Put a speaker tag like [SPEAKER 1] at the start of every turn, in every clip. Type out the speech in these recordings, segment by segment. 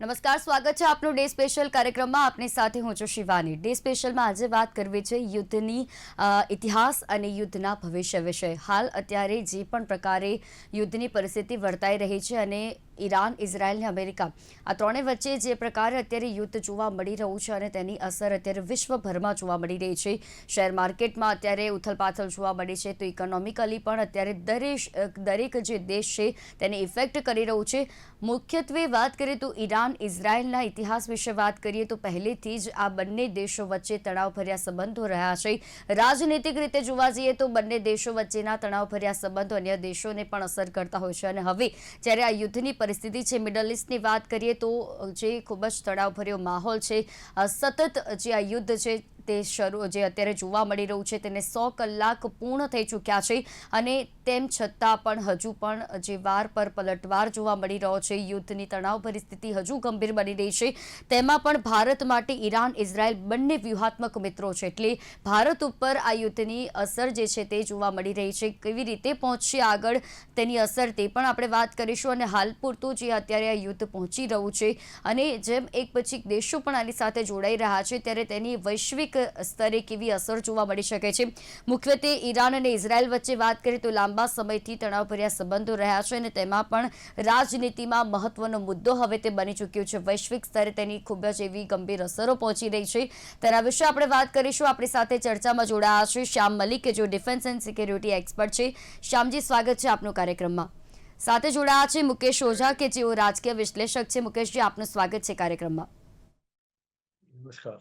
[SPEAKER 1] નમસ્કાર, સ્વાગત છે આપનું ડે સ્પેશિયલ કાર્યક્રમમાં. આપની સાથે હું છું શિવાની. ડે સ્પેશિયલમાં આજે વાત કરવી છે યુદ્ધની ઇતિહાસ અને યુદ્ધના ભવિષ્ય વિશે. હાલ અત્યારે જે પણ પ્રકારે યુદ્ધની પરિસ્થિતિ વર્તાઈ રહી છે અને ઈરાન, ઇઝરાયલ અને અમેરિકા આ ત્રણેય વચ્ચે જે પ્રકારે અત્યારે યુદ્ધ જોવા મળી રહ્યું છે અને તેની અસર અત્યારે વિશ્વભરમાં જોવા મળી રહી છે. શેર માર્કેટમાં અત્યારે ઉથલપાથલ જોવા મળી છે, તો ઇકોનોમિકલી પણ અત્યારે દરેક જે દેશ છે તેને ઇફેક્ટ કરી રહ્યું છે. મુખ્યત્વે વાત કરીએ તો ઈરાન ઇઝરાયલના ઇતિહાસ વિશે વાત કરીએ તો પહેલેથી જ આ બંને દેશો વચ્ચે તણાવભર્યા સંબંધો રહ્યા છે. રાજનૈતિક રીતે જોવા જઈએ તો બંને દેશો વચ્ચેના તણાવભર્યા સંબંધો અન્ય દેશોને પણ અસર કરતા હોય છે અને હવે જ્યારે આ યુદ્ધની પરિસ્થિતિ છે, મિડલ ઇસ્ટની વાત કરીએ તો જે ખૂબ જ તણાવભર્યો માહોલ છે, સતત જે આ યુદ્ધ છે તે જે અત્યારે જોવા મળી રહ્યું છે તેને 100 કલાક પૂર્ણ થઈ ચૂક્યા છે અને તેમ છતાં પણ હજુ પણ જે વાર પર પલટવાર જોવા મળી રહ્યો છે, યુદ્ધની તણાવ પરિસ્થિતિ હજુ ગંભીર બની રહી છે. તેમાં પણ ભારત માટે ઈરાન, ઇઝરાયલ બંને વ્યૂહાત્મક મિત્રો છે, એટલે ભારત ઉપર આ યુદ્ધની અસર જે છે તે જોવા મળી રહી છે. કેવી રીતે પહોંચશે આગળ તેની અસર તે પણ આપણે વાત કરીશું અને હાલ પૂરતું જે અત્યારે આ યુદ્ધ પહોંચી રહ્યું છે અને જેમ એક પછી દેશો પણ આની સાથે જોડાઈ રહ્યા છે ત્યારે તેની વૈશ્વિક સ્તરે કેવી અસર જોવા મળી શકે છે. મુખ્યત્વે ઈરાન અને ઇઝરાયલ વચ્ચે વાત કરીએ તો લાંબા સમયથી તણાવભર્યા સંબંધો રહ્યા છે અને તેમાં પણ રાજનીતિમાં મહત્વનો મુદ્દો હવે તે બની ચૂક્યું છે. વૈશ્વિક સ્તરે તેની ખૂબ જ એવી ગંભીર અસરો પહોંચી રહી છે. તેના વિશે આપણે વાત કરીશું. આપણી સાથે ચર્ચામાં જોડાયા છે શ્યામ મલિક, કે જેઓ ડિફેન્સ એન્ડ સિક્યોરિટી એક્સપર્ટ છે. શ્યામજી, સ્વાગત છે આપનું કાર્યક્રમમાં. સાથે જોડાયા છે મુકેશ ઓઝા, કે જેઓ રાજકીય વિશ્લેષક છે. મુકેશજી, આપનું સ્વાગત છે कार्यक्रम में.
[SPEAKER 2] नमस्कार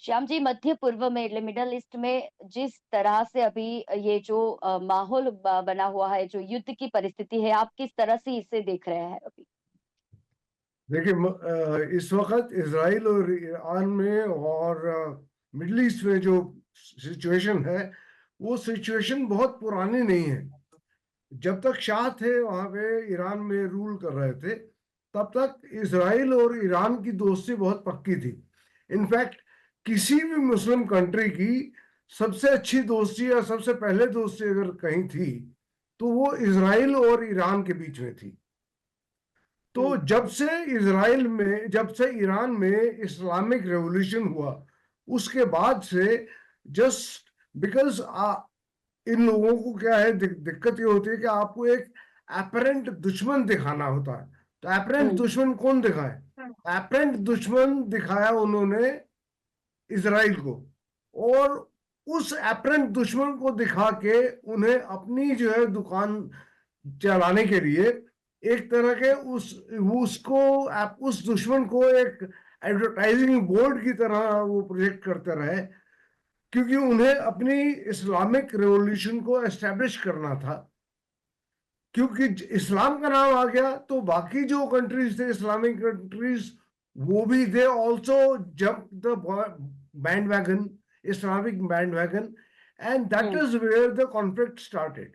[SPEAKER 1] श्याम जी, मध्य पूर्व में એટલે मिडल ईस्ट में जिस तरह से अभी ये जो माहौल बना हुआ है, जो युद्ध की परिस्थिति है, आप किस तरह से इसे देख रहे हैं अभी?
[SPEAKER 2] देखिए, इस वक्त इसराइल और ईरान में और मिडल ईस्ट में जो सिचुएशन है वो सिचुएशन बहुत पुरानी नहीं है. जब तक शाह थे वहां पे ईरान में रूल कर रहे थे, तब तक इसराइल और ईरान की दोस्ती बहुत पक्की थी. इनफैक्ट किसी भी मुस्लिम कंट्री की सबसे अच्छी दोस्ती या सबसे पहले दोस्ती अगर कहीं थी तो वो इसराइल और ईरान के बीच में थी. तो जब से ईरान में इस्लामिक रेवोल्यूशन हुआ, उसके बाद से जस्ट बिकॉज इन लोगों को क्या है, दिक्कत ये होती है कि आपको एक एपरेंट दुश्मन दिखाना होता है. तो एपरेंट दुश्मन कौन दिखाए? एपरेंट दुश्मन दिखाया उन्होंने इजराइल को, और उस एपरेंट दुश्मन को दिखा के उन्हें अपनी जो है दुकान चलाने के लिए एक तरह के उस दुश्मन को एक एडवर्टाइजिंग बोर्ड की तरह वो प्रोजेक्ट करते रहे, क्योंकि उन्हें अपनी इस्लामिक रेवोल्यूशन को एस्टेब्लिश करना था. क्योंकि इस्लाम का नाम आ गया तो बाकी जो कंट्रीज थे, इस्लामिक कंट्रीज, वो भी they also jump the bandwagon, Islamic bandwagon, and that is where the conflict started.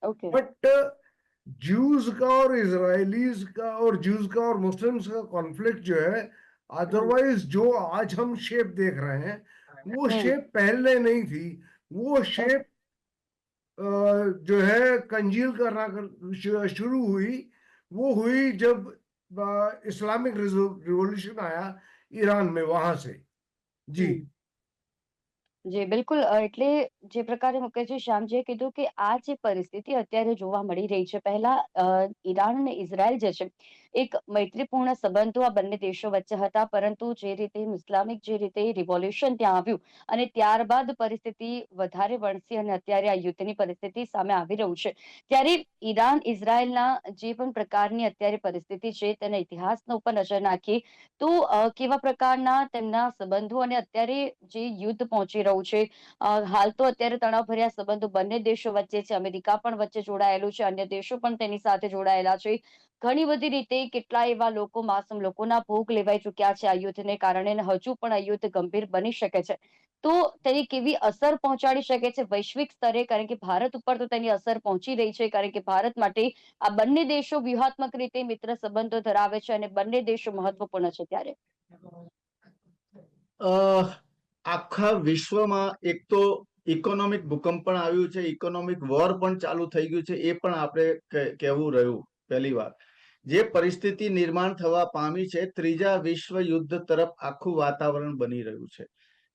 [SPEAKER 1] Okay.
[SPEAKER 2] But Jews का और इजरायलीज का और ज्यूज का और मुस्लिम्स का कॉन्फ्लिक्ट जो है, अदरवाइज जो आज हम शेप देख रहे हैं वो शेप पहले नहीं थी. वो शेप जो है कंजील करना शुरू हुई, वो हुई जब इस्लामिक रिवॉल्यूशन आया ईरान में, वहां से. जी
[SPEAKER 1] જી બિલકુલ. એટલે જે પ્રકારે મુકેશજી, શ્યામજીએ કીધું કે આ જે પરિસ્થિતિ અત્યારે જોવા મળી રહી છે, પહેલા ઈરાન અને ઇઝરાયલ જે છે એક મૈત્રીપૂર્ણ સંબંધો આ બંને દેશો વચ્ચે હતા, પરંતુ જે રીતે ઇસ્લામિક જે રીતે રિવોલ્યુશન ત્યાં આવ્યું અને ત્યારબાદ પરિસ્થિતિ વધારે વણસી અને અત્યારે આ યુદ્ધની પરિસ્થિતિ સામે આવી રહ્યું છે, ત્યારે ઈરાન ઇઝરાયલના જે પણ પ્રકારની અત્યારે પરિસ્થિતિ છે તેના ઇતિહાસનો ઉપર નજર નાખીએ તો કેવા પ્રકારના તેમના સંબંધો અને અત્યારે જે યુદ્ધ પહોંચી રહ્યું છે, હાલ તો અત્યારે તણાવભર્યા સંબંધો બંને દેશો વચ્ચે છે, અમેરિકા પણ વચ્ચે જોડાયેલું છે, અન્ય દેશો પણ તેની સાથે જોડાયેલા છે. ઘણી બધી રીતે કેટલા એવા લોકો, માસૂમ લોકોના ભોગ લેવાઈ ચૂક્યા છે આ યુદ્ધને કારણે, અને હજુ પણ આ યુદ્ધ ગંભીર બની શકે છે. તો તેની કેવી અસર પહોંચાડી શકે છે વૈશ્વિક સ્તરે, કારણ કે ભારત ઉપર તો તેની અસર પહોંચી રહી છે, કારણ કે ભારત માટે આ બંને દેશો વ્યૂહાત્મક રીતે મિત્ર સંબંધો ધરાવે છે અને બંને દેશો મહત્વપૂર્ણ છે. ત્યારે
[SPEAKER 3] આખા વિશ્વમાં એક તો ઇકોનોમિક ભૂકંપ પણ આવ્યું છે, ઇકોનોમિક વોર પણ ચાલુ થઈ ગયું છે, એ પણ આપણે કહેવું રહ્યું પહેલી વાર. જે પરિસ્થિતિ નિર્માણ થવા પામી છે, ત્રીજા વિશ્વ યુદ્ધ તરફ આખું વાતાવરણ બની રહ્યું છે.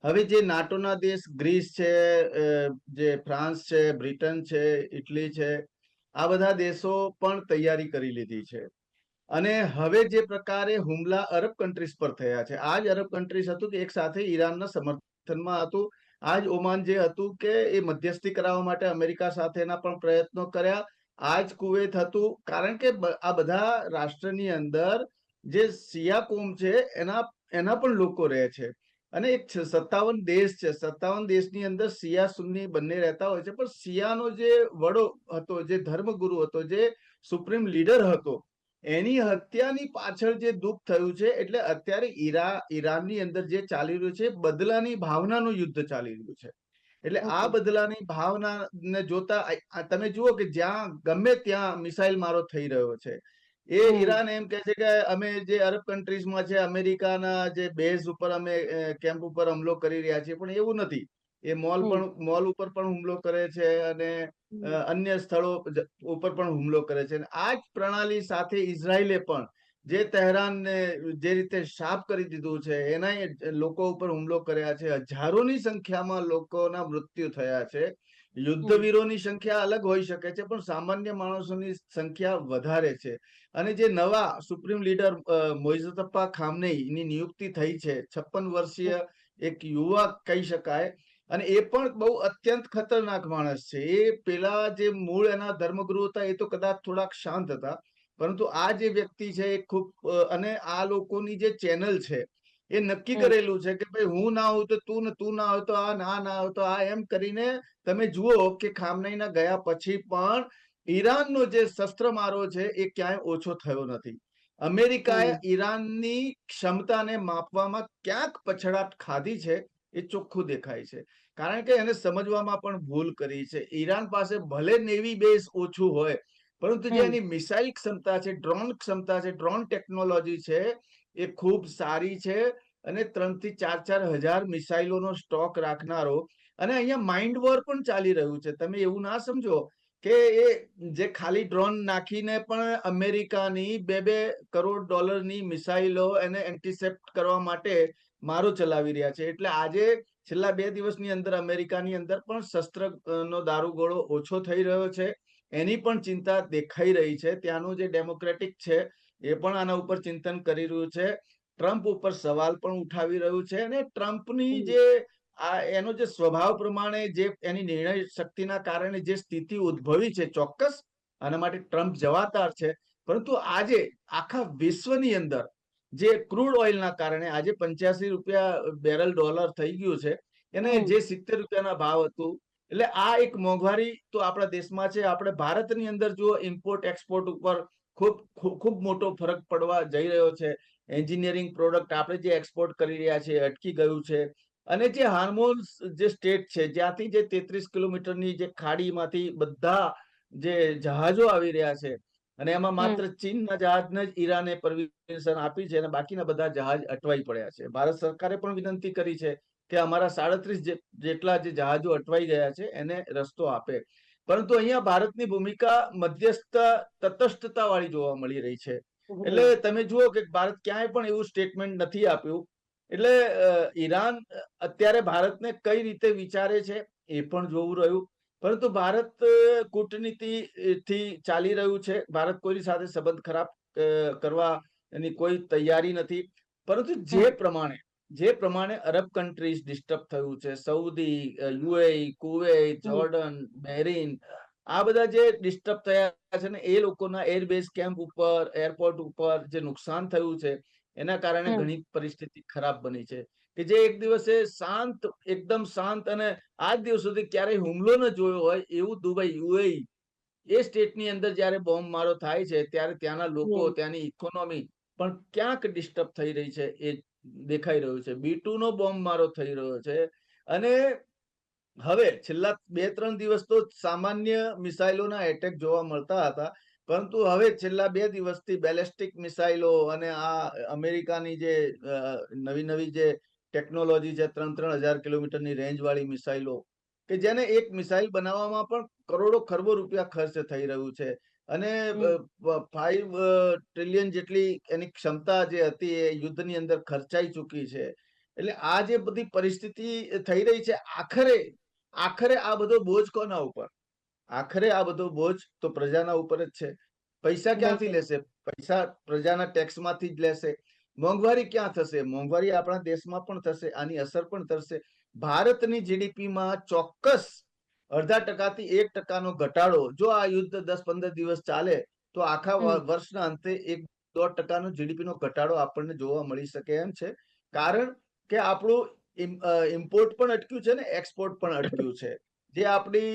[SPEAKER 3] હવે જે નાટોના દેશ ગ્રીસ છે, જે ફ્રાન્સ છે, બ્રિટન છે, ઇટલી છે, આ બધા દેશો પણ તૈયારી કરી લીધી છે. અને હવે જે પ્રકારે હુમલા અરબ કન્ટ્રીઝ પર થયા છે, આ જ અરબ કન્ટ્રીઝ હતું કે એક સાથે ઈરાનના સમર્થનમાં હતું. આ જ ઓમાન જે હતું કે એ મધ્યસ્થી કરાવવા માટે અમેરિકા સાથેના પણ પ્રયત્નો કર્યા. આ જ કુવૈત હતું, કારણ કે આ બધા રાષ્ટ્રની અંદર જે શિયા કોમ છે એના પણ લોકો રહે છે. અને એક 57 દેશ છે, 57 દેશની અંદર શિયા સુન્ની બંને રહેતા હોય છે, પણ શિયાનો જે વડો હતો, જે ધર્મગુરુ હતો, જે સુપ્રીમ લીડર હતો, એની હત્યાની પાછળ જે દુઃખ થયું છે, એટલે અત્યારે ઈરાનની અંદર જે ચાલી રહ્યું છે, બદલાની ભાવનાનું યુદ્ધ ચાલી રહ્યું છે. એટલે આ બદલાની ભાવનાને જોતા તમે જુઓ કે જ્યાં ગમે ત્યાં મિસાઇલ મારો થઈ રહ્યો છે. એ ઈરાન એમ કે છે કે અમે જે અરબ કન્ટ્રીઝમાં છે, અમેરિકાના જે બેઝ ઉપર અમે કેમ્પ ઉપર હુમલો કરી રહ્યા છીએ, પણ એવું નથી. એ મોલ ઉપર પણ હુમલો કરે છે અને અન્ય સ્થળો ઉપર પણ હુમલો કરે છે. આ જ પ્રણાલી સાથે ઇઝરાયલે પણ જે તહેરાનને જે રીતે સાફ કરી દીધું છે, એના લોકો ઉપર હુમલો કર્યા છે. હજારોની સંખ્યામાં લોકોના મૃત્યુ થયા છે. યુદ્ધવીરોની સંખ્યા અલગ હોઈ શકે છે, પણ સામાન્ય માણસોની સંખ્યા વધારે છે. અને જે નવા સુપ્રીમ લીડર મોઇઝતપ્પા ખામનેઈની નિયુક્તિ થઈ છે, 56 વર્ષીય એક યુવા કહી શકાય, અને એ પણ બહુ અત્યંત ખતરનાક માણસ છે. એ પેલા જે મૂળ એના ધર્મગુરુ હતા એ તો કદાચ થોડાક શાંત હતા, પરંતુ આ જે વ્યક્તિ છે એ ખૂબ અને આ લોકોની જે ચેનલ છે એ નક્કી કરેલું છે કે ભાઈ હું ના હોઉં તો તું, ને તું ના હોય તો આ, ના હોય તો આ, એમ કરીને તમે જુઓ કે ખામનેઈના ગયા પછી પણ ઈરાનનો જે શસ્ત્રમારો છે એ ક્યાંય ઓછો થયો નથી. અમેરિકાએ ઈરાનની ક્ષમતાને માપવામાં ક્યાંક પછડાટ ખાધી છે, એ ચોખ્ખું દેખાય છે. કારણ કે એને સમજવામાં પણ ભૂલ કરી છે. ઈરાન પાસે ભલે નેવી બેઝ ઓછું હોય, પરંતુ જે એની મિસાઇલ ક્ષમતા છે, ડ્રોન ક્ષમતા છે, ડ્રોન ટેકનોલોજી છે, એ ખૂબ સારી છે. અને 3 થી 4 હજાર મિસાઇલોનો સ્ટોક રાખનારો, અને અહીંયા માઇન્ડ વોર પણ ચાલી રહ્યું છે. તમે એવું ના સમજો કે એ જે ખાલી ડ્રોન નાખીને પણ અમેરિકાની 2-2 કરોડ ડોલરની મિસાઇલો એને એન્ટિસેપ્ટ કરવા માટે મારો ચલાવી રહ્યા છે. એટલે આજે છેલ્લા 2 દિવસની અંદર અમેરિકાની અંદર પણ શસ્ત્રનો દારૂગોળો ઓછો થઈ રહ્યો છે. એની પણ ચિંતા દેખાઈ રહી છે. ત્યાંનું જે ડેમોક્રેટિક છે એ પણ આના ઉપર ચિંતન કરી રહ્યું છે. ટ્રમ્પ ઉપર સવાલ પણ ઉઠાવી રહ્યું છે. અને ટ્રમ્પની જે એનો જે સ્વભાવ પ્રમાણે જે એની નિર્ણય શક્તિના કારણે જે સ્થિતિ ઉદ્ભવી છે, ચોક્કસ આના માટે ટ્રમ્પ જવાબદાર છે. પરંતુ આજે આખા વિશ્વની અંદર જે ક્રૂડ ઓઇલના કારણે આજે 85 રૂપિયા બેરલ ડોલર થઈ ગયું છે, એને જે 70 રૂપિયાના ભાવ હતું, એટલે આ એક મોંઘવારી તો આપણા દેશમાં છે. આપણે ભારતની અંદર જો ઇમ્પોર્ટ એક્સપોર્ટ ઉપર ખૂબ મોટો ફરક પડવા જઈ રહ્યો છે. એન્જિનિયરિંગ પ્રોડક્ટ આપણે જે એક્સપોર્ટ કરી રહ્યા છીએ અટકી ગયું છે. અને જે હાર્મોન્સ જે સ્ટેટ છે, જ્યાંથી જે 33 કિલોમીટરની જે ખાડીમાંથી બધા જે જહાજો આવી રહ્યા છે, અને એમાં માત્ર ચીનના જહાજને જ ઈરાને પરમિશન આપી છે, અને બાકીના બધા જહાજ અટવાઈ પડ્યા છે. ભારત સરકારે પણ વિનંતી કરી છે કે અમારા 37 જેટલા જે જહાજો અટવાઈ ગયા છે એને રસ્તો આપે. પરંતુ અહીંયા ભારતની ભૂમિકા મધ્યસ્થ તટસ્થતા વાળી જોવા મળી રહી છે. એટલે તમે જુઓ કે ભારત ક્યાંય પણ એવું સ્ટેટમેન્ટ નથી આપ્યું. એટલે ઈરાન અત્યારે ભારતને કઈ રીતે વિચારે છે એ પણ જોવું રહ્યું. પરંતુ ભારત કૂટનીતિથી ચાલી રહ્યું છે. ભારત કોઈની સાથે સંબંધ ખરાબ કરવા એની કોઈ તૈયારી નથી. પરંતુ જે પ્રમાણે અરબ કન્ટ્રીઝ ડિસ્ટર્બ થયું છે, Saudi, UAE, Kuwait, Jordan, Bahrain, આ બધા જે ડિસ્ટર્બ થયા છે ને, એ લોકોના એરબેઝ કેમ્પ ઉપર, એરપોર્ટ ઉપર જે નુકસાન થયું છે, એના કારણે ઘણી પરિસ્થિતિ ખરાબ બની છે. કે જે એક દિવસે શાંત, એકદમ શાંત, અને આજ દિવસ સુધી ક્યારેય હુમલો ન જોયો હોય એવું દુબઈ, યુએઈ, એ સ્ટેટની અંદર જ્યારે બોમ્બ મારો થાય છે, ત્યારે ત્યાંના લોકો, ત્યાંની ઇકોનોમી પણ ક્યાંક ડિસ્ટર્બ થઈ રહી છે એ દેખાઈ રહ્યું છે. B2 નો બોમ્બ મારો થઈ રહ્યો છે. અને હવે છેલ્લા 2-3 દિવસ તો સામાન્ય મિસાઇલોના એટેક જોવા મળતા હતા, પરંતુ હવે છેલ્લા 2 દિવસથી બેલેસ્ટિક મિસાઇલો અને આ અમેરિકાની જે નવી જે ટેકનોલોજી છે, 3-3 હજાર કિલોમીટરની રેન્જ વાળી મિસાઇલો, કે જેને એક મિસાઇલ બનાવવામાં પણ કરોડો ખરબો રૂપિયા ખર્ચ થઈ રહ્યું છે. અને
[SPEAKER 1] હમ
[SPEAKER 3] 5 ટ્રિલિયન જેટલી એની ક્ષમતા જે હતી એ યુદ્ધની અંદર ખર્ચાઈ ચૂકી છે. એટલે આ જે બધી પરિસ્થિતિ થઈ રહી છે, આખરે આ બધો બોજ કોના ઉપર? આખરે આ બધો બોજ તો પ્રજાના ઉપર જ છે. પૈસા ક્યાંથી
[SPEAKER 1] બિલકુલ.
[SPEAKER 3] લેશે? પૈસા પ્રજાના ટેક્સમાંથી જ લેશે. મોંઘવારી ક્યાં થશે? મોંઘવારી આપણા દેશમાં પણ થશે, આની અસર પણ થશે. ભારતની જીડીપીમાં ચોક્કસ 0.5% થી 1%નો ઘટાડો જો આ યુદ્ધ 10-15 દિવસ ચાલે તો આખા
[SPEAKER 1] હમ
[SPEAKER 3] વર્ષના અંતે 1-1.5%નો જીડીપીનો ઘટાડો આપણને જોવા મળી શકે એમ છે. કારણ કે આપણું ઇમ્પોર્ટ પણ અટક્યું છે ને એક્સપોર્ટ પણ અટક્યું છે. જે આપણી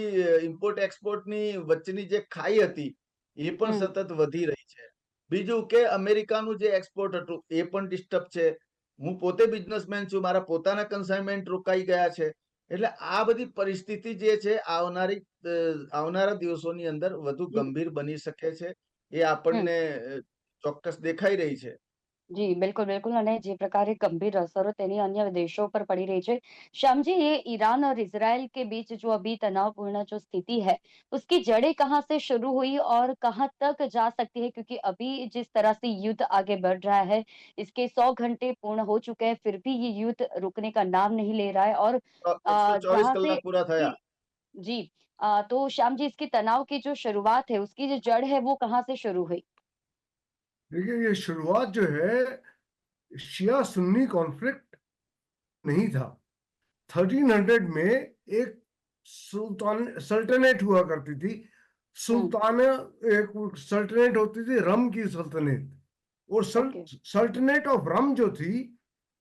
[SPEAKER 3] ઇમ્પોર્ટ એક્સપોર્ટની વચ્ચેની જે ખાઈ હતી એ પણ
[SPEAKER 1] હમ
[SPEAKER 3] સતત વધી રહી છે. બીજું કે અમેરિકાનું જે એક્સપોર્ટ હતું એ પણ ડિસ્ટર્બ છે. હું પોતે બિઝનેસમેન છું, મારા પોતાના કન્સાઇનમેન્ટ રોકાઈ ગયા છે. એટલે આ બધી પરિસ્થિતિ જે છે આવનારા દિવસોની અંદર વધુ ગંભીર બની શકે છે. એ
[SPEAKER 1] હમ
[SPEAKER 3] આપણને ચોક્કસ દેખાઈ રહી છે.
[SPEAKER 1] जी, बिल्कुल, बिल्कुल અને જે प्रकारे गंभीर असरों तेनी अन्य देशों पर पड़ी रही है। श्याम जी, ये ईरान और इज़राइल के बीच जो अभी तनावपूर्ण जो स्थिति है, उसकी जड़ें कहाँ से शुरू हुई और कहाँ तक जा सकती है? क्योंकि अभी जिस तरह से युद्ध आगे बढ़ रहा है, इसके 100 घंटे पूर्ण हो चुके हैं, फिर भी ये युद्ध रुकने का नाम नहीं ले रहा है और
[SPEAKER 3] 124
[SPEAKER 1] जहाँ से
[SPEAKER 3] કલાક પૂરા થયા.
[SPEAKER 1] इसकी जी तो श्याम जी, इसकी तनाव की जो शुरुआत है, उसकी जो जड़ है, वो कहाँ से शुरू हुई?
[SPEAKER 2] देखिए ये शुरुआत जो है शिया सुन्नी कॉन्फ्लिक्ट नहीं था। 1300 में एक सुल्तान सल्तनत हुआ करती थी।
[SPEAKER 1] हुँ,
[SPEAKER 2] सुल्तान एक सल्तनत होती थी, रम की सल्तनत। और
[SPEAKER 1] ओके।
[SPEAKER 2] सल्तनत ऑफ रम जो थी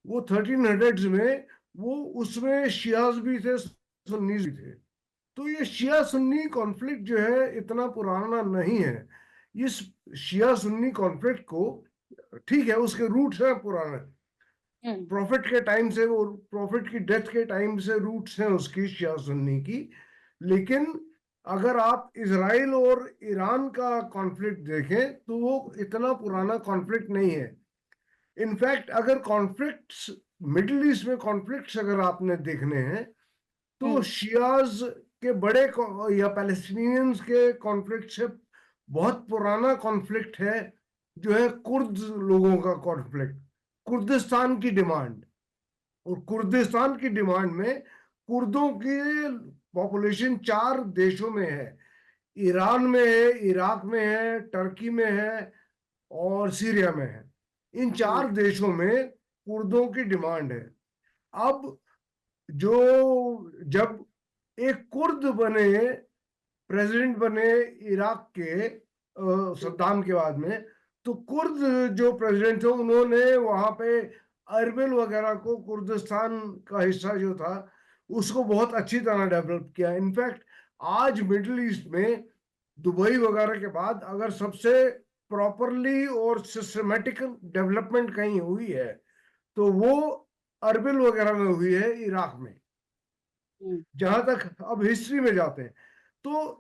[SPEAKER 2] वो 1300 में, वो उसमें शियाज भी थे, सुन्नीज भी थे। तो ये शिया सुन्नी कॉन्फ्लिक्ट जो है इतना पुराना नहीं है। इस शिया सुन्नी कॉन्फ्लिक्ट को, ठीक है उसके रूट्स हैं पुराने,
[SPEAKER 1] हुँ,
[SPEAKER 2] प्रॉफिट के टाइम से, वो प्रॉफिट की डेथ के टाइम से रूट्स हैं उसकी शिया सुन्नी की। लेकिन अगर आप इसराइल और ईरान का कॉन्फ्लिक्ट देखें तो वो इतना पुराना कॉन्फ्लिक्ट नहीं है। इनफैक्ट अगर कॉन्फ्लिक्ट्स, मिडिल ईस्ट में कॉन्फ्लिक्ट्स अगर आपने देखने हैं तो
[SPEAKER 1] हुँ,
[SPEAKER 2] शियाज के बड़े या पैलेस्टीनियंस के कॉन्फ्लिक्ट से बहुत पुराना कॉन्फ्लिक्ट है, जो है कुर्द लोगों का कॉन्फ्लिक्ट, कुर्दिस्तान की डिमांड। और कुर्दिस्तान की डिमांड में कुर्दों की पॉपुलेशन 4 देशों में है। ईरान में है, इराक में है, टर्की में है और सीरिया में है। इन
[SPEAKER 1] हुँ,
[SPEAKER 2] 4 देशों में कुर्दों की डिमांड है। अब जो जब एक कुर्द बने, प्रेसिडेंट बने इराक के
[SPEAKER 1] हुँ,
[SPEAKER 2] सद्दाम के बाद में, तो कुर्द जो प्रेसिडेंट थे उन्होंने वहां पे अरबिल वगैरह को, कुर्दिस्तान का हिस्सा जो था उसको बहुत अच्छी तरह डेवलप किया। इनफैक्ट आज मिडिल ईस्ट में दुबई वगैरह के बाद अगर सबसे प्रॉपरली और सिस्टमेटिकल डेवलपमेंट कहीं हुई है तो वो अरबिल वगैरह में हुई है, इराक में।
[SPEAKER 1] हुँ,
[SPEAKER 2] जहां तक अब हिस्ट्री में जाते हैं तो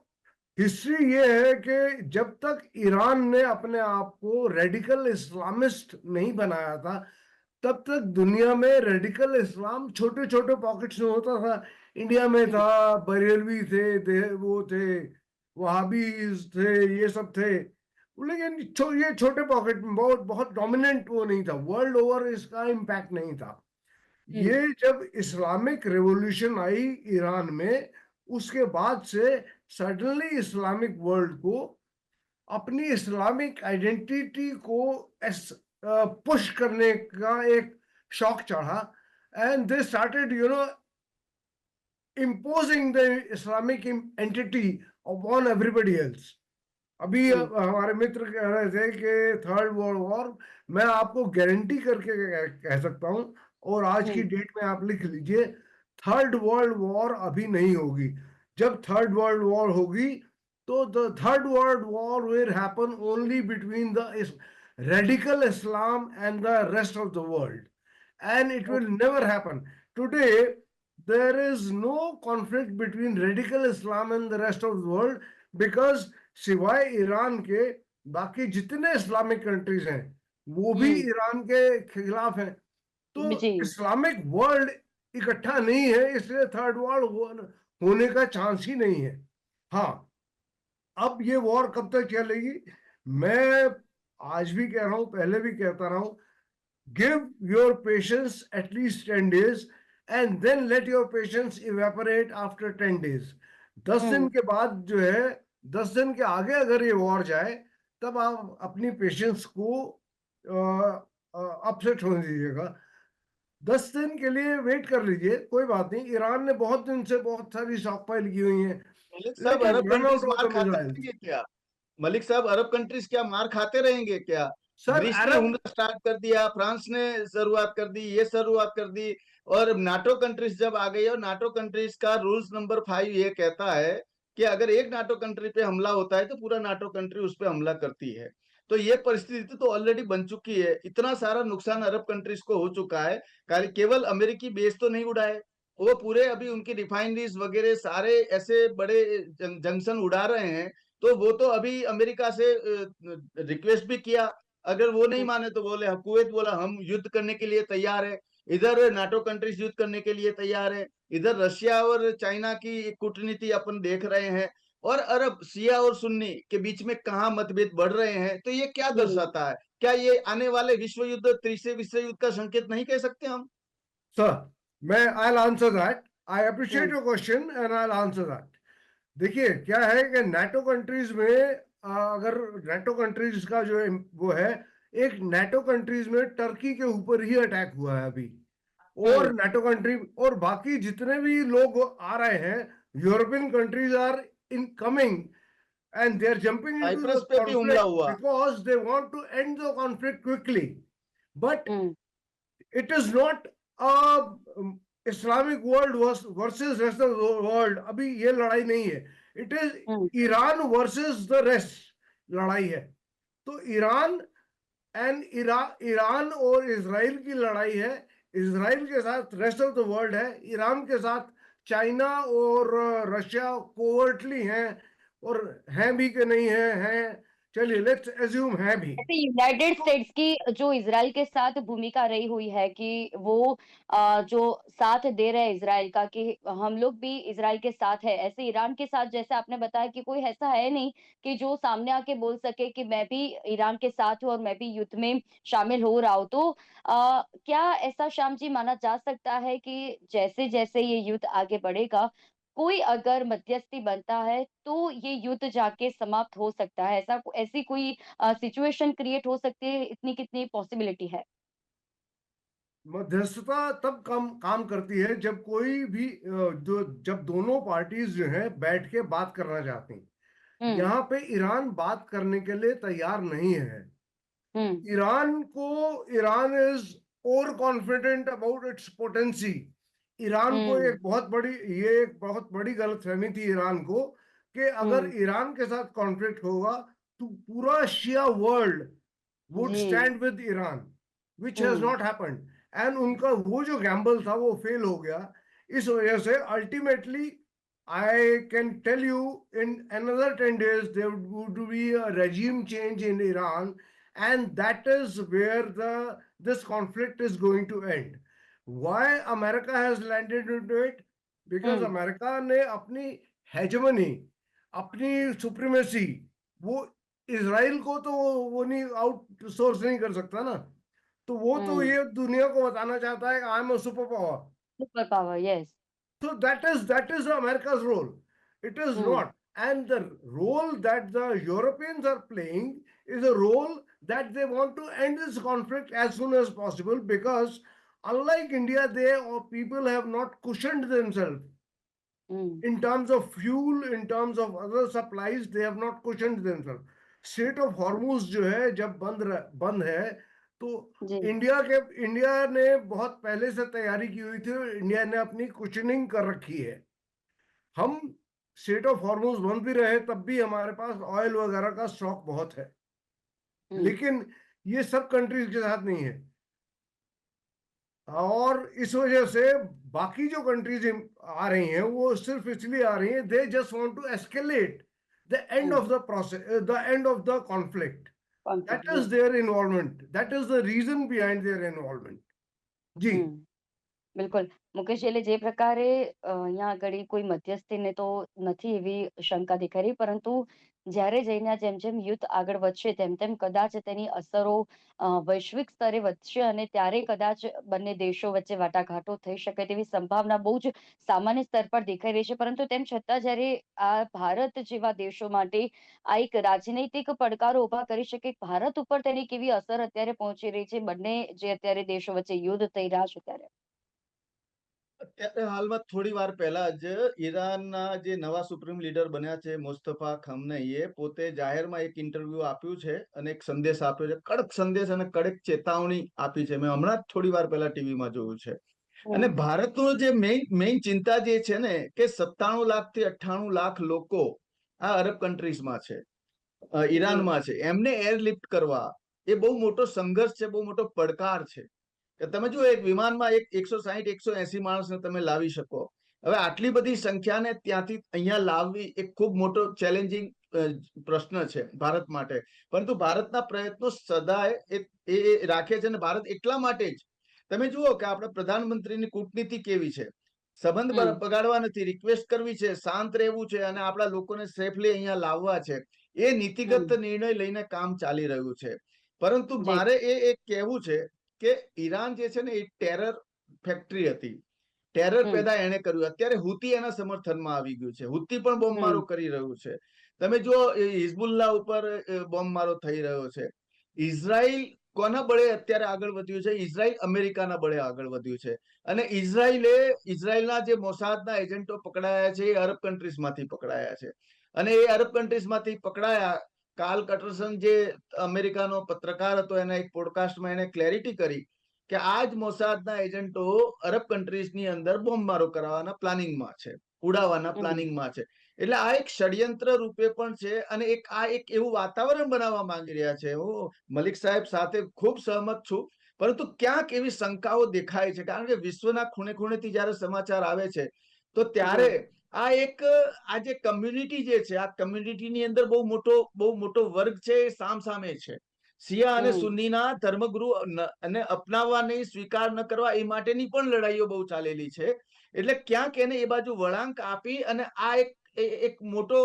[SPEAKER 2] हिस्ट्री ये है कि जब तक ईरान ने अपने आप को रेडिकल इस्लामिस्ट नहीं बनाया था, तब तक दुनिया में रेडिकल इस्लाम छोटे छोटे पॉकेट्स में होता था। इंडिया में
[SPEAKER 1] हुँ,
[SPEAKER 2] था, बरेलवी थे, वो थे, वहाबीज थे, ये सब थे। लेकिन ये छोटे पॉकेट में बहुत बहुत डोमिनेंट वो नहीं था, वर्ल्ड ओवर इसका इम्पैक्ट नहीं था।
[SPEAKER 1] हुँ,
[SPEAKER 2] ये जब इस्लामिक रेवोल्यूशन आई ईरान में, उसके बाद से सडनली इस्लामिक वर्ल्ड को अपनी इस्लामिक आइडेंटिटी को पुश करने का एक शौक चढ़ा, and they started imposing the Islamic entity upon everybody else. अभी
[SPEAKER 1] हुँ,
[SPEAKER 2] हमारे मित्र कह रहे थे कि थर्ड वर्ल्ड वॉर, मैं आपको गारंटी करके कह सकता हूं, और आज की
[SPEAKER 1] हुँ,
[SPEAKER 2] डेट में आप लिख लीजिए, थर्ड वर्ल्ड वॉर अभी नहीं होगी। जब थर्ड वर्ल्ड वॉर होगी तो the third world war will happen only between the radical Islam and the rest of the world, and it will
[SPEAKER 1] okay,
[SPEAKER 2] never happen. Today, there is no conflict between radical Islam and the rest of the world, because सिवाय Iran के बाकी जितने Islamic countries हैं वो भी
[SPEAKER 1] हुँ,
[SPEAKER 2] Iran के खिलाफ हैं। तो
[SPEAKER 1] जी,
[SPEAKER 2] इस्लामिक वर्ल्ड इकट्ठा नहीं है, इसलिए थर्ड वर्ल्ड होने का चांस ही नहीं है। हाँ, अब ये वॉर कब तक चलेगी? मैं आज भी कह रहा हूं, पहले भी कहता रहा हूं, give your patience at least 10 days and then let your patience evaporate after 10 days. 10 दिन के बाद जो है, 10 दिन के आगे अगर ये वॉर जाए, तब आप अपनी पेशेंस को अपसेट होने दीजिएगा। 10 दिन के लिए वेट कर लीजिए, कोई बात नहीं। ईरान ने बहुत दिन से बहुत सारी स्टॉक पाइल की हुई है,
[SPEAKER 3] मलिक साहब,
[SPEAKER 2] लेकिन
[SPEAKER 3] अरब
[SPEAKER 2] रन
[SPEAKER 3] कंट्रीज
[SPEAKER 2] आउट ऑफ
[SPEAKER 3] मार
[SPEAKER 2] द
[SPEAKER 3] खाते
[SPEAKER 2] मिसाइल्स।
[SPEAKER 3] रहेंगे क्या? मलिक साहब, अरब कंट्रीज क्या मार खाते रहेंगे क्या?
[SPEAKER 2] सर
[SPEAKER 3] ग्रीस ने
[SPEAKER 2] अरब,
[SPEAKER 3] हमला स्टार्ट कर दिया, फ्रांस ने शुरुआत कर दी, ये शुरुआत कर दी, और नाटो कंट्रीज जब आ गई, और नाटो कंट्रीज का रूल्स नंबर 5 ये कहता है कि अगर एक नाटो कंट्री पे हमला होता है तो पूरा नाटो कंट्री उस पे हमला करती है। तो ये परिस्थिति तो ऑलरेडी बन चुकी है, इतना सारा नुकसान अरब कंट्रीज को हो चुका है। केवल अमेरिकी बेस तो नहीं उड़ाए, वो पूरे अभी उनकी रिफाइनरीज वगैरह सारे ऐसे बड़े जंक्शन उड़ा रहे हैं। तो वो तो अभी अमेरिका से रिक्वेस्ट भी किया, अगर वो नहीं माने तो बोले, कुवैत बोला हम युद्ध करने के लिए तैयार है, इधर नाटो कंट्रीज युद्ध करने के लिए तैयार है, इधर रशिया और चाइना की कूटनीति अपन देख रहे हैं, और अरब शिया और सुन्नी के बीच में कहाँ मतभेद बढ़ रहे हैं। तो ये क्या दर्शाता है? क्या ये आने वाले विश्व युद्ध, तीसरे विश्व युद्ध का संकेत नहीं कह सकते हम?
[SPEAKER 2] सर मैं I'll answer that. I appreciate your question and I'll answer that. देखिए क्या है कि नाटो कंट्रीज में अगर नाटो कंट्रीज का जो वो है, एक नाटो कंट्रीज में टर्की के ऊपर ही अटैक हुआ है अभी, और नाटो कंट्री और बाकी जितने भी लोग आ रहे हैं, European countries are incoming and they are jumping into the
[SPEAKER 3] Cyprus पे भी हमला
[SPEAKER 2] conflict
[SPEAKER 3] हुआ।
[SPEAKER 2] because they want to end the conflict quickly. But it is not a Islamic world versus rest of the world. अभी ये लड़ाई नहीं है, it is Iran versus the rest लड़ाई है। तो ईरान एंड ईरान और इसराइल की लड़ाई है। इसराइल के साथ रेस्ट ऑफ द वर्ल्ड है, ईरान के साथ चाइना और रशिया कोवर्टली हैं, और हैं भी कि नहीं है, हैं, चलिए लेट्स एज्यूम है भी।
[SPEAKER 1] ऐसे यूनाइटेड स्टेट्स की जो इजराइल के साथ भूमिका रही हुई है कि वो जो साथ दे रहे हैं इजराइल का कि हम लोग भी इजराइल के साथ है, ऐसे ईरान के साथ जैसे आपने बताया कि कोई ऐसा है नहीं कि जो सामने आके बोल सके कि मैं भी ईरान के साथ हूँ और मैं भी युद्ध में शामिल हो रहा हूँ। तो क्या ऐसा श्याम जी माना जा सकता है कि जैसे जैसे ये युद्ध आगे बढ़ेगा, कोई अगर मध्यस्थी बनता है तो ये युद्ध जाके समाप्त हो सकता है, ऐसा ऐसी कोई सिचुएशन क्रिएट हो सकती है, इतनी कितनी पॉसिबिलिटी है?
[SPEAKER 2] मध्यस्थता तब काम करती है जब कोई भी जब दोनों पार्टीज जो है बैठ के बात करना चाहती हैं।
[SPEAKER 1] हुँ,
[SPEAKER 2] यहाँ पे ईरान बात करने के लिए तैयार नहीं है।
[SPEAKER 1] हुँ,
[SPEAKER 2] Iran is over confident about its potency. Iran को
[SPEAKER 1] हुँ,
[SPEAKER 2] एक बहुत बड़ी गलतफहमी थी ईरान को, कि अगर
[SPEAKER 1] हुँ,
[SPEAKER 2] ईरान के साथ कॉन्फ्लिक्ट होगा तो पूरा शिया वर्ल्ड वुड
[SPEAKER 1] जी,
[SPEAKER 2] stand with Iran, which has
[SPEAKER 1] हुँ,
[SPEAKER 2] नॉट हैपेंड। एंड उनका वो जो गैम्बल था वो फेल हो गया। इस वजह से ultimately I can tell you in another 10 days there would be a regime change in Iran, and that is where the this conflict is going to end. Why America has landed into it? Because
[SPEAKER 1] hmm,
[SPEAKER 2] America ने अपनी hegemony, अपनी supremacy, वो Israel को तो वो नहीं outsource नहीं कर सकता ना। तो वो तो
[SPEAKER 1] हुँ,
[SPEAKER 2] ये दुनिया को बताना चाहता है कि I am a super power.
[SPEAKER 1] Super power, yes,
[SPEAKER 2] So that is America's role. It is
[SPEAKER 1] hmm,
[SPEAKER 2] not. And the role that the Europeans are playing is a role that they want to end this conflict as soon as possible, because unlike India, they or people have not cushioned themselves
[SPEAKER 1] hmm,
[SPEAKER 2] in terms of fuel, in terms of other supplies. They have not cushioned themselves. State of Hormuz जो है जब बंद है, तो
[SPEAKER 1] जी,
[SPEAKER 2] India ने बहुत पहले से तैयारी की हुई थी, इंडिया ने अपनी कुशनिंग कर रखी है। हम स्टेट ऑफ हॉर्मूज बंद भी रहे तब भी हमारे पास ऑयल वगैरह का स्टॉक बहुत है।
[SPEAKER 1] हुँ,
[SPEAKER 2] लेकिन ये सब कंट्रीज के साथ नहीं है, और इस वजह से बाकी जो कंट्रीज आ रही हैं वो सिर्फ इसलिए आ रही हैं, they just want to escalate the end
[SPEAKER 1] hmm,
[SPEAKER 2] of the process, the end of the conflict.
[SPEAKER 1] Conflict,
[SPEAKER 2] That
[SPEAKER 1] जी,
[SPEAKER 2] is their involvement. That is the reason behind their involvement. जी।
[SPEAKER 1] हुँ। બિલકુલ. મુકેશ, એટલે જે પ્રકારે અહીંયા આગળ કોઈ મધ્યસ્થીને તો નથી એવી શંકા દેખાઈ રહી, પરંતુ જ્યારે જઈને જેમ જેમ યુદ્ધ આગળ વધશે તેમ તેમ કદાચ તેની અસરો વૈશ્વિક સ્તરે વધશે અને ત્યારે કદાચ બંને દેશો વચ્ચે વાટાઘાટો થઈ શકે તેવી સંભાવના બહુ જ સામાન્ય સ્તર પર દેખાઈ રહી છે. પરંતુ તેમ છતાં જ્યારે આ ભારત જેવા દેશો માટે આ એક રાજનૈતિક પડકારો ઊભા કરી શકે, ભારત ઉપર તેની કેવી અસર અત્યારે પહોંચી રહી છે, બંને જે અત્યારે દેશો વચ્ચે યુદ્ધ થઈ રહ્યા છે ત્યારે?
[SPEAKER 3] અત્યારે હાલમાં થોડી વાર પહેલા જ ઈરાનના જે નવા સુપ્રીમ લીડર બન્યા છે મુસ્તફા ખમનઈએ પોતે જાહેરમાં એક ઇન્ટરવ્યુ આપ્યું છે અને એક સંદેશ આપ્યો છે, કડક સંદેશ અને કડક ચેતવણી આપી છે. મેં હમણાં જ થોડી વાર પહેલા ટીવીમાં જોયું છે. અને ભારતનો જે મેઇન ચિંતા જે છે ને કે 97 લાખ થી 98 લાખ લોકો આ અરબ કન્ટ્રીઝમાં છે, ઈરાનમાં છે, એમને એરલિફ્ટ કરવા એ બહુ મોટો સંઘર્ષ છે, બહુ મોટો પડકાર છે. કે તમે જુઓ એક વિમાનમાં 160-180 માણસને તમે લાવી શકો. હવે આટલી બધી સંખ્યાને ત્યાંથી અહીંયા લાવવી એક ખૂબ મોટો ચેલેન્જિંગ પ્રશ્ન છે ભારત માટે. પરંતુ ભારતના પ્રયત્નો સદાય એ રાખે છે અને ભારત એટલા માટે જ તમે જુઓ કે આપણે પ્રધાનમંત્રીની કૂટનીતિ કેવી છે. સંબંધ બગાડવા નથી, રિક્વેસ્ટ કરવી છે, શાંત રહેવું છે અને આપણા લોકોને સેફલી અહીંયા લાવવા છે. એ નીતિગત નિર્ણય લઈને કામ ચાલી રહ્યું છે. પરંતુ મારે એ કહેવું છે કે ઈરાન જે છે ને એ ટેરર ફેક્ટરી હતી, ટેરર પેદા એને કર્યું. અત્યારે હુતી એના સમર્થનમાં આવી ગયું છે, હુતી પણ બોમ્બમારો કરી રહ્યું છે. તમે જો હિઝબુલ્લા ઉપર બોમ્બમારો થઈ રહ્યો છે. ઇઝરાયલ કોના બળે અત્યારે આગળ વધ્યું છે? ઇઝરાયલ અમેરિકાના બળે આગળ વધ્યું છે. અને ઇઝરાયલના જે મોસાદના એજન્ટો પકડાયા છે એ અરબ કન્ટ્રીઝમાંથી પકડાયા છે. અને એ અરબ કન્ટ્રીઝમાંથી પકડાયા. કાર્લ કટરસન જે અમેરિકાનો પત્રકાર હતો, એના એક પોડકાસ્ટમાં એને ક્લેરિટી કરી કે આ જ મોસાદના એજન્ટો અરબ કન્ટ્રીઝની અંદર બોમ્બમારો કરાવવાના પ્લાનિંગમાં છે, ઉડાવવાના પ્લાનિંગમાં છે. એટલે આ એક ષડયંત્ર રૂપે પણ છે અને આ એક એવું વાતાવરણ બનાવવા માંગી રહ્યા છે. હું મલિક સાહેબ સાથે ખૂબ સહમત છું, પરંતુ ક્યાંક એવી શંકાઓ દેખાય છે. કારણ કે વિશ્વના ખૂણે ખૂણેથી જયારે સમાચાર આવે છે તો ત્યારે આ જે કમ્યુનિટી જે છે, આ કમ્યુનિટીની અંદર બહુ મોટો વર્ગ છે, એ સામસામે છે. શિયા અને સુન્નીના ધર્મગુરુ અને અપનાવવા નહીં, સ્વીકાર ન કરવા એ માટેની પણ લડાઈઓ બહુ ચાલેલી છે. એટલે ક્યાંક એને એ બાજુ વળાંક આપી અને આ એક મોટો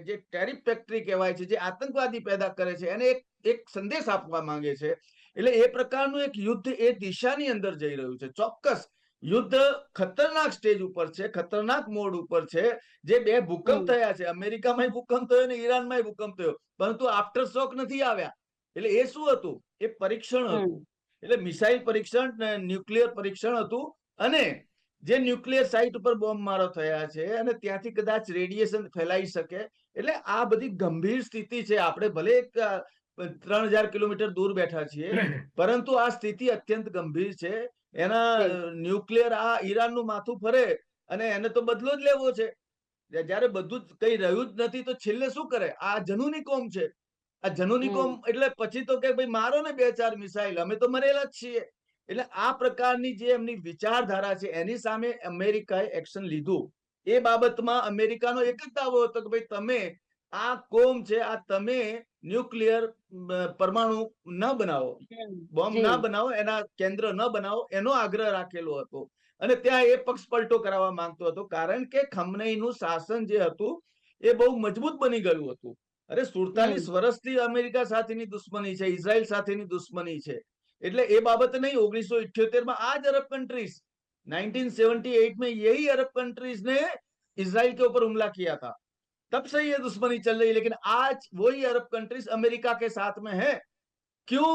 [SPEAKER 3] જે ટેરિફ ફેક્ટરી કહેવાય છે, જે આતંકવાદી પેદા કરે છે, એને એક સંદેશ આપવા માંગે છે. એટલે એ પ્રકારનું એક યુદ્ધ એ દિશાની અંદર જઈ રહ્યું છે. ચોક્કસ યુદ્ધ ખતરનાક સ્ટેજ ઉપર છે, ખતરનાક મોડ ઉપર છે. જે બે ભૂકંપ થયા છે, અમેરિકામાં ભૂકંપ થયો અને ઈરાનમાં ભૂકંપ થયો, પરંતુ આફ્ટર શોક નથી આવ્યા. એટલે એ શું હતું? એ પરીક્ષણ હતું. એટલે મિસાઇલ પરીક્ષણ, ન્યુક્લિયર પરીક્ષણ હતું. અને જે ન્યુક્લિયર સાઇટ ઉપર બોમ્બ મારો થયા છે અને ત્યાંથી કદાચ રેડિયેશન ફેલાઈ શકે. એટલે આ બધી ગંભીર સ્થિતિ છે. આપણે ભલે 3000 કિલોમીટર દૂર બેઠા છીએ, પરંતુ આ સ્થિતિ અત્યંત ગંભીર છે. એના ન્યુક્લિયર આ ઈરાનનું માથું ફરે અને એને તો બદલો જ લેવો છે. જયારે બધું જ કઈ રહ્યું જ નથી તો છેલ્લે શું કરે? આ જનૂની કોમ છે. આ જનૂની કોમ એટલે પછી તો કે ભાઈ મારો ને 2-4 મિસાઇલ, અમે તો મરેલા જ છીએ. એટલે આ પ્રકારની જે એમની વિચારધારા છે એની સામે અમેરિકાએ એક્શન લીધું. એ બાબતમાં અમેરિકાનો એક જ દાવો હતો કે ભાઈ તમે આ કોમ છે, આ તમે ન્યુક્લિયર પરમાણુ ન બનાવો, બોમ્બ ના બનાવો, એના કેન્દ્ર ન બનાવો, એનો આગ્રહ રાખેલો હતો. અને ત્યાં એ પક્ષ પલટો કરાવવા માંગતો હતો, કારણ કે ખમનઈનું શાસન જે હતું એ બહુ મજબૂત બની ગયું હતું. અરે 47 વર્ષથી અમેરિકા સાથેની દુશ્મની છે, ઇઝરાયલ સાથેની દુશ્મની છે. એટલે એ બાબત નહીં. 1978 આ જ अरब कंट्रीज 1978 में यही अरब कंट्रीज ने इसराइल के ऊपर हमला किया था. तब से ये दुश्मनी चल रही है. लेकिन आज वही अरब कंट्रीज अमेरिका के साथ में है. क्यों?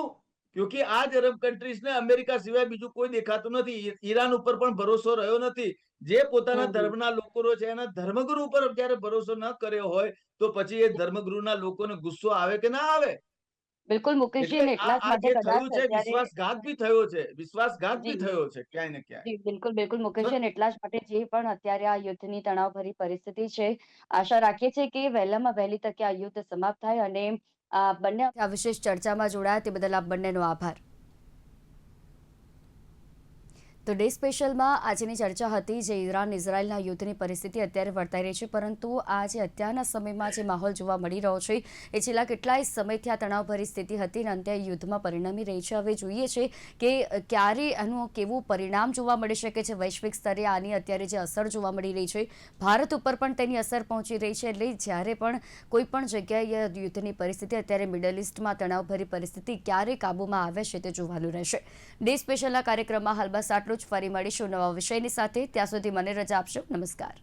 [SPEAKER 3] क्योंकि आज अरब कंट्रीज ने अमेरिका સિવાય બીજું કોઈ દેખાતું નથી. ઈરાન ઉપર પણ ભરોસો રહ્યો નથી. જે પોતાના ધર્મના લોકો છે એના ધર્મગુરુ ઉપર જ્યારે ભરોસો ન કર્યો હોય તો પછી એ ધર્મગુરુના લોકોને ગુસ્સો આવે કે ના આવે?
[SPEAKER 1] બિલકુલ મુકેશજી,
[SPEAKER 3] એટલે
[SPEAKER 1] અને એટલા જ
[SPEAKER 3] આ
[SPEAKER 1] માટે
[SPEAKER 3] જે
[SPEAKER 1] કદાચ
[SPEAKER 3] થયું છે,
[SPEAKER 1] અત્યારે
[SPEAKER 3] વિશ્વાસઘાત બી થયો છે, વિશ્વાસઘાત બી
[SPEAKER 1] જી
[SPEAKER 3] થયો છે ક્યાંય ને ક્યાંય.
[SPEAKER 1] જી બિલકુલ મુકેશજી, અને એટલા જ માટે જે પણ અત્યારે આ યુદ્ધની તણાવભરી પરિસ્થિતિ છે, આશા રાખીએ છીએ કે વહેલામાં વહેલી તકે આ યુદ્ધ સમાપ્ત થાય અને આ બંને આ વિશેષ ચર્ચામાં જોડાયા તે બદલ આપ બંનેનો આભાર. તો ડે સ્પેશિયલમાં આજની ચર્ચા હતી જે ઈરાન ઇઝરાયલના યુદ્ધની પરિસ્થિતિ અત્યારે વર્તાઈ રહી છે, પરંતુ આ જે અત્યારના સમયમાં જે માહોલ જોવા મળી રહ્યો છે એ છેલ્લા કેટલાય સમયથી આ તણાવભરી સ્થિતિ હતી અને અંતે યુદ્ધમાં પરિણમી રહી છે. હવે જોઈએ છે કે ક્યારે આનું કેવું પરિણામ જોવા મળી શકે છે. વૈશ્વિક સ્તરે આની અત્યારે જે અસર જોવા મળી રહી છે, ભારત ઉપર પણ તેની અસર પહોંચી રહી છે. એટલે જ્યારે પણ કોઈ પણ જગ્યાએ યુદ્ધની પરિસ્થિતિ, અત્યારે મિડલ ઇસ્ટમાં તણાવભરી પરિસ્થિતિ ક્યારે કાબૂમાં આવે છે તે જોવાનું રહેશે. ડે સ્પેશિયલના કાર્યક્રમમાં હાલ બસ આટલું જ. ફરી મળીશું નવા વિષયની સાથે. ત્યાં સુધી મને રજા આપશો. નમસ્કાર.